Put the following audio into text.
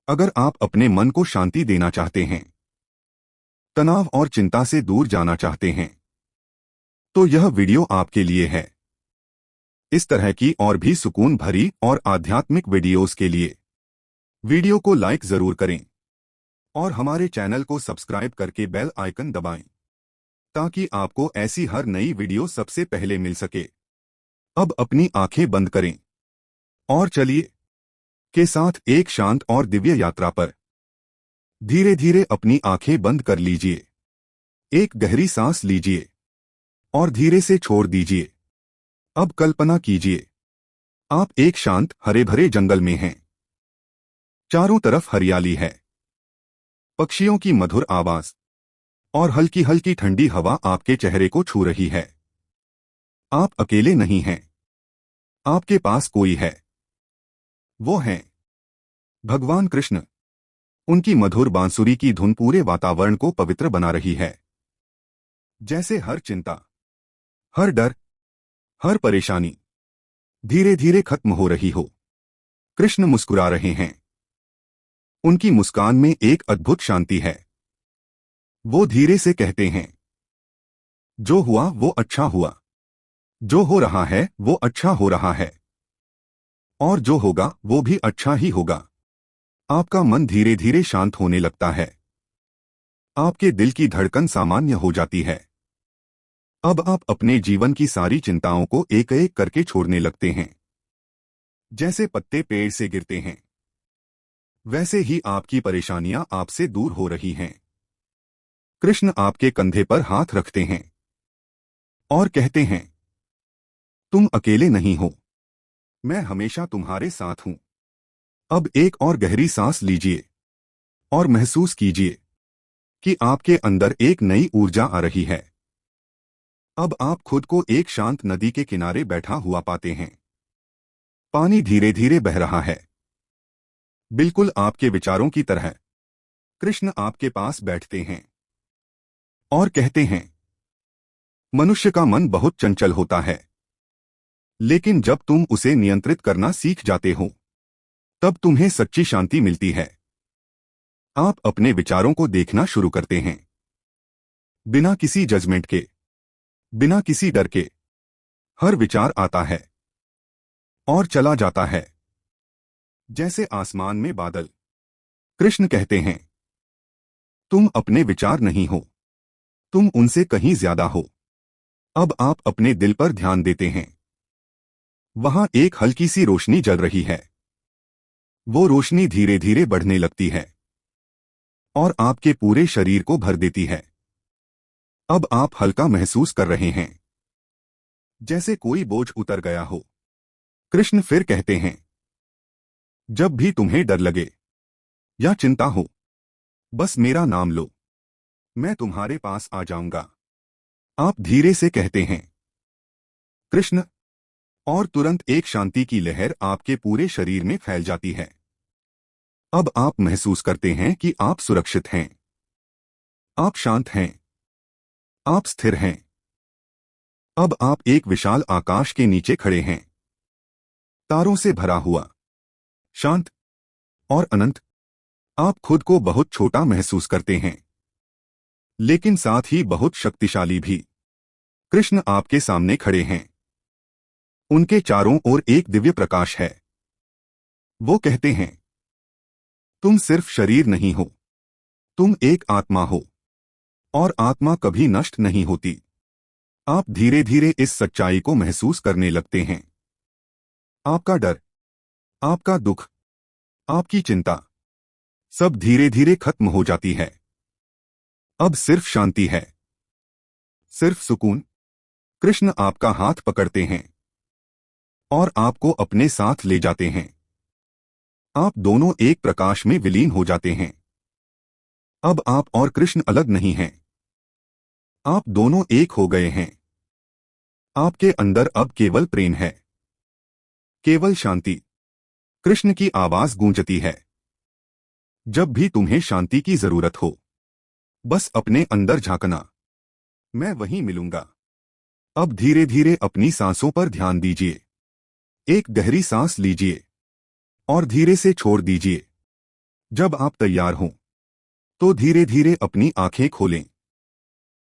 अगर आप अपने मन को शांति देना चाहते हैं, तनाव और चिंता से दूर जाना चाहते हैं, तो यह वीडियो आपके लिए है। इस तरह की और भी सुकून भरी और आध्यात्मिक वीडियोस के लिए वीडियो को लाइक जरूर करें और हमारे चैनल को सब्सक्राइब करके बेल आइकन दबाएं, ताकि आपको ऐसी हर नई वीडियो सबसे पहले मिल सके। अब अपनी आंखें बंद करें और चलिए के साथ एक शांत और दिव्य यात्रा पर। धीरे धीरे अपनी आंखें बंद कर लीजिए। एक गहरी सांस लीजिए और धीरे से छोड़ दीजिए। अब कल्पना कीजिए, आप एक शांत हरे भरे जंगल में हैं। चारों तरफ हरियाली है, पक्षियों की मधुर आवाज और हल्की हल्की ठंडी हवा आपके चेहरे को छू रही है। आप अकेले नहीं हैं, आपके पास कोई है। वो हैं भगवान कृष्ण। उनकी मधुर बांसुरी की धुन पूरे वातावरण को पवित्र बना रही है। जैसे हर चिंता, हर डर, हर परेशानी धीरे धीरे खत्म हो रही हो। कृष्ण मुस्कुरा रहे हैं। उनकी मुस्कान में एक अद्भुत शांति है। वो धीरे से कहते हैं, जो हुआ वो अच्छा हुआ, जो हो रहा है वो अच्छा हो रहा है, और जो होगा वो भी अच्छा ही होगा। आपका मन धीरे धीरे शांत होने लगता है। आपके दिल की धड़कन सामान्य हो जाती है। अब आप अपने जीवन की सारी चिंताओं को एक एक करके छोड़ने लगते हैं। जैसे पत्ते पेड़ से गिरते हैं, वैसे ही आपकी परेशानियां आपसे दूर हो रही हैं। कृष्ण आपके कंधे पर हाथ रखते हैं और कहते हैं, तुम अकेले नहीं हो, मैं हमेशा तुम्हारे साथ हूं। अब एक और गहरी सांस लीजिए और महसूस कीजिए कि आपके अंदर एक नई ऊर्जा आ रही है। अब आप खुद को एक शांत नदी के किनारे बैठा हुआ पाते हैं। पानी धीरे धीरे बह रहा है, बिल्कुल आपके विचारों की तरह। कृष्ण आपके पास बैठते हैं और कहते हैं, मनुष्य का मन बहुत चंचल होता है, लेकिन जब तुम उसे नियंत्रित करना सीख जाते हो, तब तुम्हें सच्ची शांति मिलती है। आप अपने विचारों को देखना शुरू करते हैं, बिना किसी जजमेंट के, बिना किसी डर के। हर विचार आता है और चला जाता है, जैसे आसमान में बादल। कृष्ण कहते हैं, तुम अपने विचार नहीं हो, तुम उनसे कहीं ज्यादा हो। अब आप अपने दिल पर ध्यान देते हैं। वहां एक हल्की सी रोशनी जल रही है। वो रोशनी धीरे धीरे बढ़ने लगती है और आपके पूरे शरीर को भर देती है। अब आप हल्का महसूस कर रहे हैं, जैसे कोई बोझ उतर गया हो। कृष्ण फिर कहते हैं, जब भी तुम्हें डर लगे या चिंता हो, बस मेरा नाम लो, मैं तुम्हारे पास आ जाऊंगा। आप धीरे से कहते हैं, कृष्ण, और तुरंत एक शांति की लहर आपके पूरे शरीर में फैल जाती है। अब आप महसूस करते हैं कि आप सुरक्षित हैं, आप शांत हैं, आप स्थिर हैं। अब आप एक विशाल आकाश के नीचे खड़े हैं, तारों से भरा हुआ, शांत और अनंत। आप खुद को बहुत छोटा महसूस करते हैं, लेकिन साथ ही बहुत शक्तिशाली भी। कृष्ण आपके सामने खड़े हैं। उनके चारों ओर एक दिव्य प्रकाश है। वो कहते हैं, तुम सिर्फ शरीर नहीं हो, तुम एक आत्मा हो, और आत्मा कभी नष्ट नहीं होती। आप धीरे धीरे इस सच्चाई को महसूस करने लगते हैं। आपका डर, आपका दुख, आपकी चिंता सब धीरे धीरे खत्म हो जाती है। अब सिर्फ शांति है, सिर्फ सुकून। कृष्ण आपका हाथ पकड़ते हैं और आपको अपने साथ ले जाते हैं। आप दोनों एक प्रकाश में विलीन हो जाते हैं। अब आप और कृष्ण अलग नहीं हैं, आप दोनों एक हो गए हैं। आपके अंदर अब केवल प्रेम है, केवल शांति। कृष्ण की आवाज गूंजती है, जब भी तुम्हें शांति की जरूरत हो, बस अपने अंदर झांकना, मैं वहीं मिलूंगा। अब धीरे धीरे अपनी सांसों पर ध्यान दीजिए। एक गहरी सांस लीजिए और धीरे से छोड़ दीजिए। जब आप तैयार हों तो धीरे धीरे अपनी आंखें खोलें।